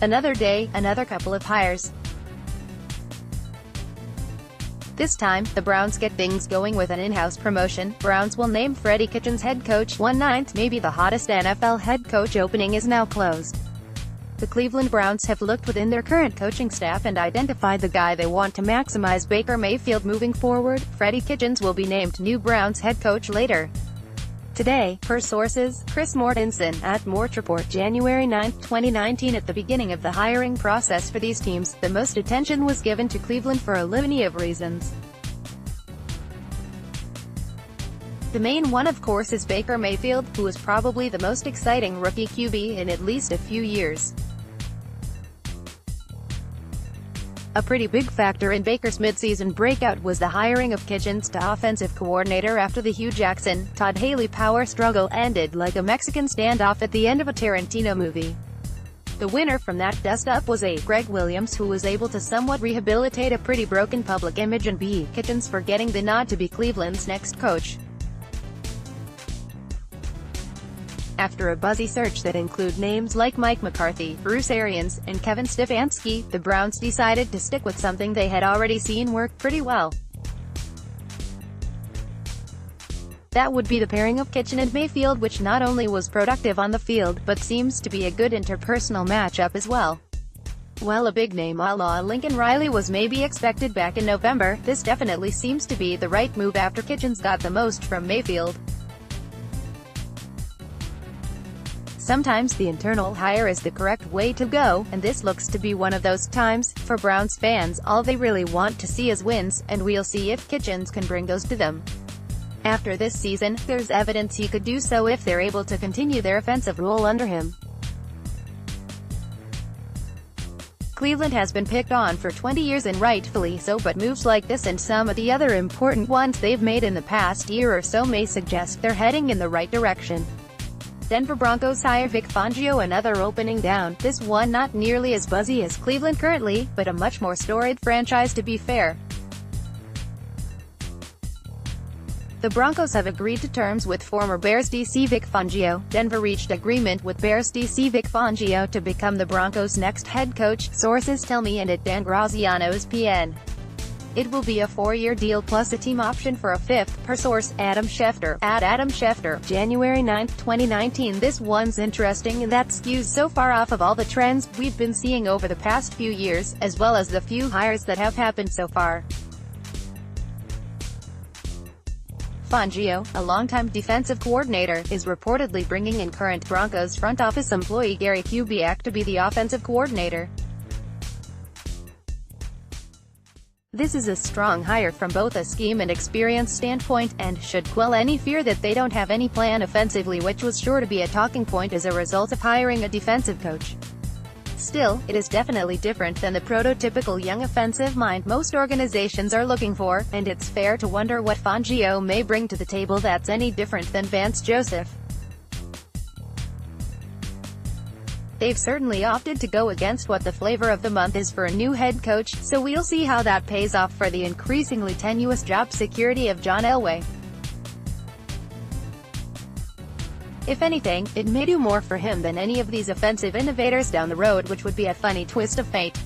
Another day, another couple of hires. This time, the Browns get things going with an in-house promotion. Browns will name Freddie Kitchens head coach. 1/9, maybe the hottest NFL head coach opening is now closed. The Cleveland Browns have looked within their current coaching staff and identified the guy they want to maximize Baker Mayfield moving forward. Freddie Kitchens will be named new Browns head coach later today, per sources. Chris Mortensen, at Mort Report, January 9, 2019. At the beginning of the hiring process for these teams, the most attention was given to Cleveland for a litany of reasons. The main one, of course, is Baker Mayfield, who is probably the most exciting rookie QB in at least a few years. A pretty big factor in Baker's midseason breakout was the hiring of Kitchens to offensive coordinator after the Hugh Jackson, Todd Haley power struggle ended like a Mexican standoff at the end of a Tarantino movie. The winner from that dust-up was A. Greg Williams, who was able to somewhat rehabilitate a pretty broken public image, and B. Kitchens for getting the nod to be Cleveland's next coach. After a buzzy search that included names like Mike McCarthy, Bruce Arians, and Kevin Stefanski, the Browns decided to stick with something they had already seen work pretty well. That would be the pairing of Kitchen and Mayfield, which not only was productive on the field, but seems to be a good interpersonal matchup as well. While a big name a la Lincoln Riley was maybe expected back in November, this definitely seems to be the right move after Kitchens got the most from Mayfield. Sometimes the internal hire is the correct way to go, and this looks to be one of those times. For Browns fans, all they really want to see is wins, and we'll see if Kitchens can bring those to them. After this season, there's evidence he could do so if they're able to continue their offensive role under him. Cleveland has been picked on for 20 years, and rightfully so, but moves like this and some of the other important ones they've made in the past year or so may suggest they're heading in the right direction. Denver Broncos hire Vic Fangio, another opening down, this one not nearly as buzzy as Cleveland currently, but a much more storied franchise to be fair. The Broncos have agreed to terms with former Bears DC Vic Fangio. Denver reached agreement with Bears DC Vic Fangio to become the Broncos' next head coach, sources tell me, and at Dan Graziano's PN. It will be a 4-year deal plus a team option for a 5th, per source, Adam Schefter, at Adam Schefter, January 9, 2019. This one's interesting in that skews so far off of all the trends we've been seeing over the past few years, as well as the few hires that have happened so far. Fangio, a longtime defensive coordinator, is reportedly bringing in current Broncos front office employee Gary Kubiak to be the offensive coordinator. This is a strong hire from both a scheme and experience standpoint, and should quell any fear that they don't have any plan offensively, which was sure to be a talking point as a result of hiring a defensive coach. Still, it is definitely different than the prototypical young offensive mind most organizations are looking for, and it's fair to wonder what Fangio may bring to the table that's any different than Vance Joseph. They've certainly opted to go against what the flavor of the month is for a new head coach, so we'll see how that pays off for the increasingly tenuous job security of John Elway. If anything, it may do more for him than any of these offensive innovators down the road, which would be a funny twist of fate.